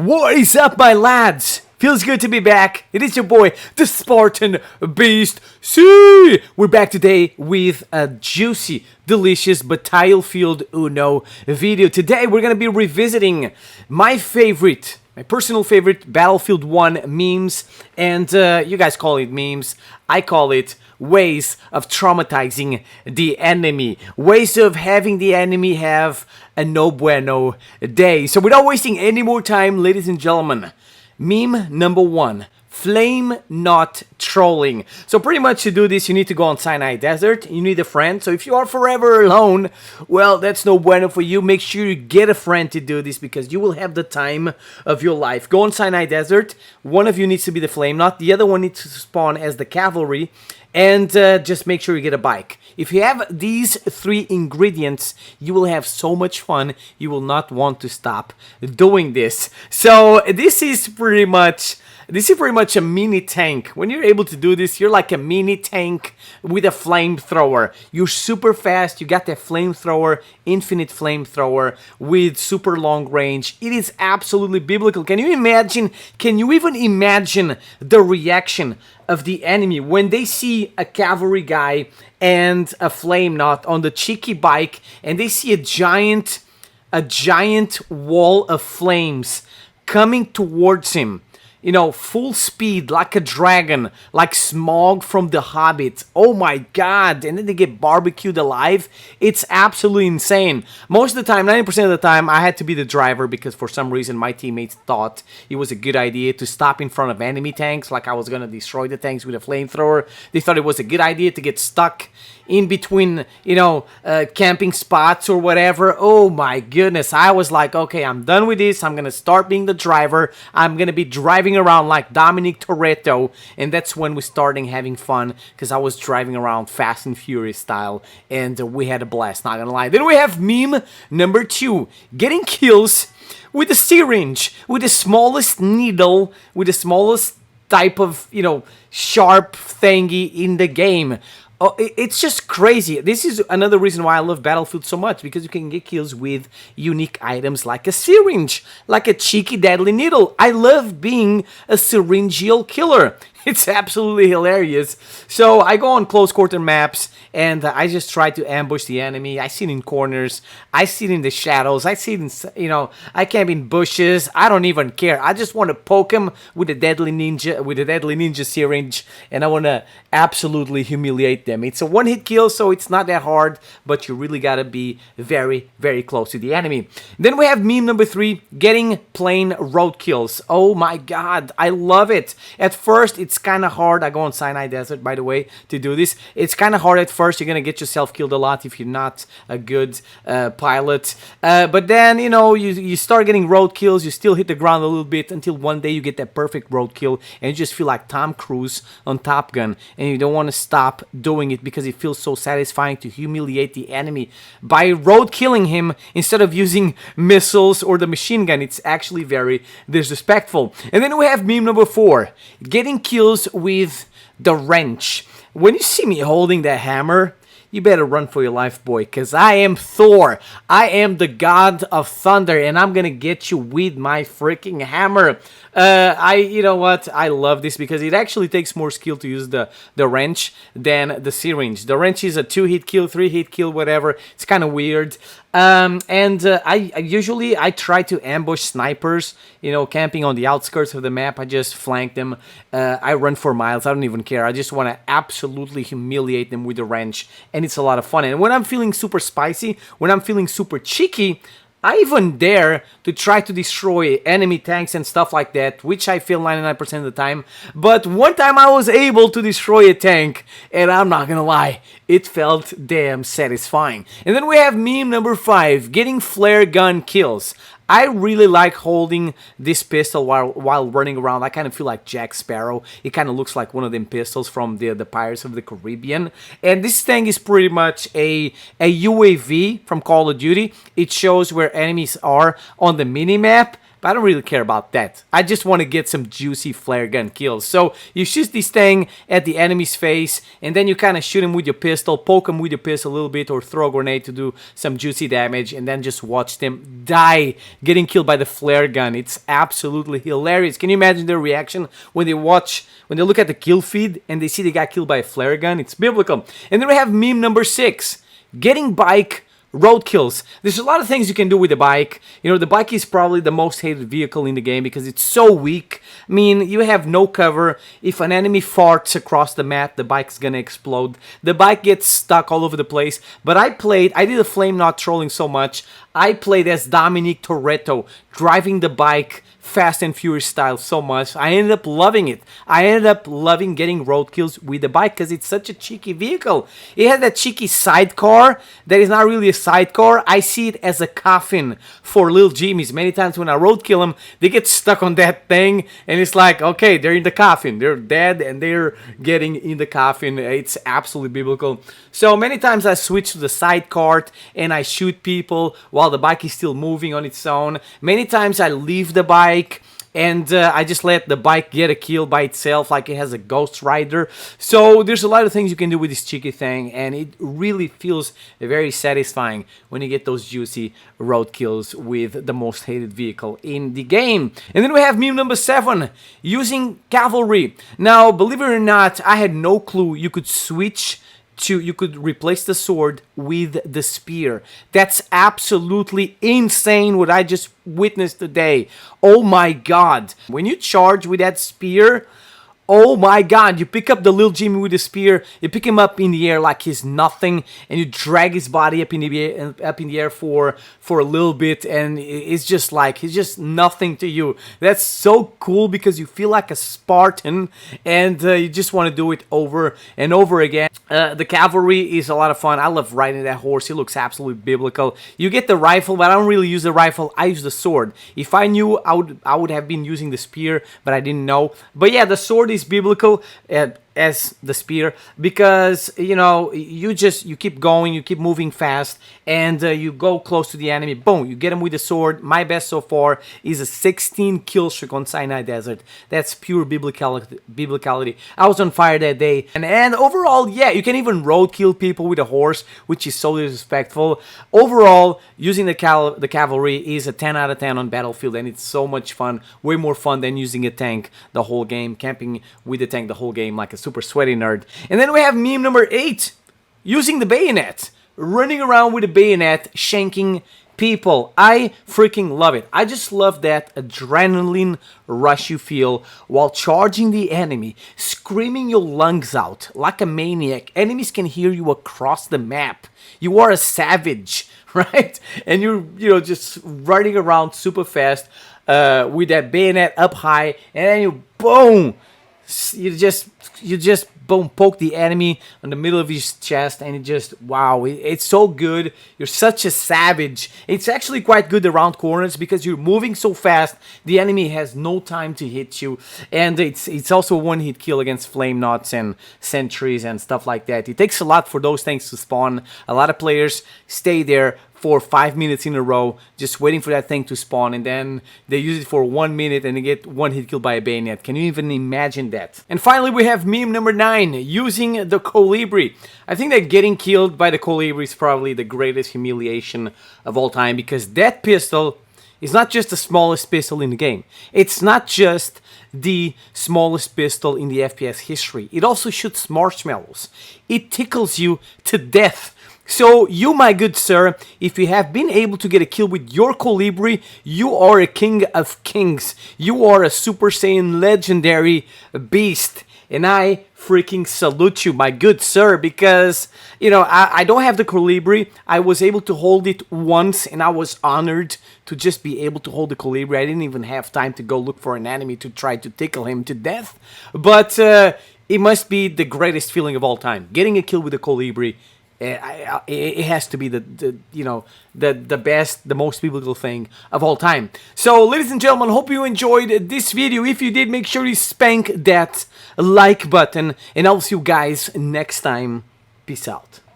What is up, my lads? Feels good to be back. It is your boy, the Spartan Beast C. We're back today with a juicy, delicious Battlefield Uno video. Today we're gonna be revisiting my personal favorite Battlefield 1 memes, and you guys call it memes. I call it ways of traumatizing the enemy, ways of having the enemy have a no bueno day. So without wasting any more time, ladies and gentlemen, meme number 1, FLAMENAUT trolling. So pretty much to do this, you need to go on Sinai Desert, you need a friend. So if you are forever alone, well, that's no bueno for you. Make sure you get a friend to do this because you will have the time of your life. Go on Sinai Desert, one of you needs to be the FLAMENAUT, the other one needs to spawn as the cavalry, and just make sure you get a bike. If you have these 3 ingredients, you will have so much fun, you will not want to stop doing this. So this is pretty much a mini tank. When you're able to do this, you're like a mini tank with a flamethrower. You're super fast, you got that flamethrower, infinite flamethrower with super long range. It is absolutely biblical. Can you even imagine the reaction of the enemy when they see a cavalry guy and a FLAMENAUT on the cheeky bike and they see a giant wall of flames coming towards him? You know, full speed, like a dragon, like Smog from The Hobbit. Oh my god, and then they get barbecued alive. It's absolutely insane. Most of the time, 90% of the time, I had to be the driver because for some reason my teammates thought it was a good idea to stop in front of enemy tanks, like I was gonna destroy the tanks with a flamethrower. They thought it was a good idea to get stuck in between, you know, camping spots or whatever. Oh my goodness, I was like, okay, I'm done with this. I'm gonna start being the driver. I'm gonna be driving around like Dominic Toretto, and that's when we started having fun because I was driving around Fast and Furious style, and we had a blast, not gonna lie. Then we have meme number 2, getting kills with a syringe, with the smallest needle, with the smallest type of, you know, sharp thingy in the game. Oh, it's just crazy. This is another reason why I love Battlefield so much, because you can get kills with unique items like a syringe, like a cheeky deadly needle. I love being a syringeal killer. It's absolutely hilarious. So I go on close quarter maps and I just try to ambush the enemy. I sit in corners, I sit in the shadows, I sit in, you know, I camp in bushes. I don't even care. I just want to poke him with a deadly ninja syringe, and I want to absolutely humiliate them. It's a one-hit kill, so it's not that hard, but you really gotta be very, very close to the enemy. Then we have meme number 3, getting plain roadkills. Oh my god, I love it. At first, it's kind of hard. I go on Sinai Desert, by the way, to do this. It's kind of hard at first. You're gonna get yourself killed a lot if you're not a good pilot. But then, you know, you start getting roadkills. You still hit the ground a little bit until one day you get that perfect roadkill, and you just feel like Tom Cruise on Top Gun, and you don't want to stop doing it because it feels so satisfying to humiliate the enemy by road killing him instead of using missiles or the machine gun. It's actually very disrespectful. And then we have meme number 4, getting kills with the wrench. When you see me holding that hammer, you better run for your life, boy, because I am Thor. I am the god of thunder, and I'm gonna get you with my freaking hammer. You know what? I love this because it actually takes more skill to use the wrench than the syringe. The wrench is a 2-hit kill, 3-hit kill, whatever. It's kind of weird. I usually try to ambush snipers, you know, camping on the outskirts of the map. I just flank them. I run for miles. I don't even care. I just want to absolutely humiliate them with the wrench, and it's a lot of fun. And when I'm feeling super spicy, when I'm feeling super cheeky, I even dare to try to destroy enemy tanks and stuff like that, which I fail 99% of the time. But one time I was able to destroy a tank, and I'm not gonna lie, it felt damn satisfying. And then we have meme number 5, getting flare gun kills. I really like holding this pistol while running around. I kind of feel like Jack Sparrow. It kind of looks like one of them pistols from the Pirates of the Caribbean. And this thing is pretty much a UAV from Call of Duty. It shows where enemies are on the minimap, but I don't really care about that. I just want to get some juicy flare gun kills. So you shoot this thing at the enemy's face, and then you kind of shoot him with your pistol, poke him with your pistol a little bit, or throw a grenade to do some juicy damage, and then just watch them die getting killed by the flare gun. It's absolutely hilarious. Can you imagine their reaction when they look at the kill feed and they see they got killed by a flare gun? It's biblical. And then we have meme number 6, getting bike roadkills. There's a lot of things you can do with the bike. You know, the bike is probably the most hated vehicle in the game because it's so weak. I mean, you have no cover. If an enemy farts across the map, the bike's gonna explode. The bike gets stuck all over the place. But I did a FLAMENAUT trolling so much, I played as Dominic Toretto, driving the bike Fast and Furious style so much. I ended up loving it. I ended up loving getting roadkills with the bike because it's such a cheeky vehicle. It has that cheeky sidecar that is not really a sidecar. I see it as a coffin for little Jimmys. Many times when I roadkill them, they get stuck on that thing and it's like, okay, they're in the coffin. They're dead and they're getting in the coffin. It's absolutely biblical. So many times I switch to the sidecar and I shoot people while the bike is still moving on its own. Many times I leave the bike and I just let the bike get a kill by itself like it has a Ghost Rider. So there's a lot of things you can do with this cheeky thing, and it really feels very satisfying when you get those juicy road kills with the most hated vehicle in the game. And then we have meme number 7, using cavalry. Now, believe it or not, I had no clue you could you could replace the sword with the spear. That's absolutely insane what I just witnessed today. Oh my god. When you charge with that spear, oh my god, you pick up the little Jimmy with the spear, you pick him up in the air like he's nothing, and you drag his body up in the air for a little bit, and it's just like, he's just nothing to you. That's so cool because you feel like a Spartan, and you just want to do it over and over again. The cavalry is a lot of fun. I love riding that horse. He looks absolutely biblical. You get the rifle, but I don't really use the rifle. I use the sword. If I knew, I would have been using the spear, but I didn't know. But yeah, the sword is biblical as the spear because, you know, you keep going, you keep moving fast, and you go close to the enemy, boom, you get him with the sword. My best so far is a 16 kill streak on Sinai Desert. That's pure biblicality. I was on fire that day, and overall, yeah, you can even roadkill people with a horse, which is so disrespectful. Overall, using the cavalry is a 10 out of 10 on Battlefield, and it's so much fun, way more fun than using a tank the whole game, camping with the tank the whole game like a super sweaty nerd. And then we have meme number 8, using the bayonet, running around with a bayonet, shanking people. I freaking love it. I just love that adrenaline rush you feel while charging the enemy, screaming your lungs out like a maniac. Enemies can hear you across the map. You are a savage, right? And you're just running around super fast with that bayonet up high, and then you boom. You just boom, poke the enemy in the middle of his chest, and it just, wow, it's so good. You're such a savage. It's actually quite good around corners because you're moving so fast, the enemy has no time to hit you, and it's also a one-hit kill against FLAMENAUTs and sentries and stuff like that. It takes a lot for those things to spawn. A lot of players stay there for 5 minutes in a row, just waiting for that thing to spawn, and then they use it for 1 minute and they get one hit kill by a bayonet. Can you even imagine that? And finally, we have meme number 9, using the Kolibri. I think that getting killed by the Kolibri is probably the greatest humiliation of all time, because that pistol is not just the smallest pistol in the game. It's not just the smallest pistol in the FPS history. It also shoots marshmallows. It tickles you to death. So you, my good sir, if you have been able to get a kill with your Kolibri, you are a king of kings. You are a Super Saiyan legendary beast. And I freaking salute you, my good sir, because, you know, I don't have the Kolibri. I was able to hold it once, and I was honored to just be able to hold the Kolibri. I didn't even have time to go look for an enemy to try to tickle him to death. But it must be the greatest feeling of all time. Getting a kill with the Kolibri. It has to be the best, the most biblical thing of all time. So, ladies and gentlemen, hope you enjoyed this video. If you did, make sure you spank that like button, and I'll see you guys next time. Peace out.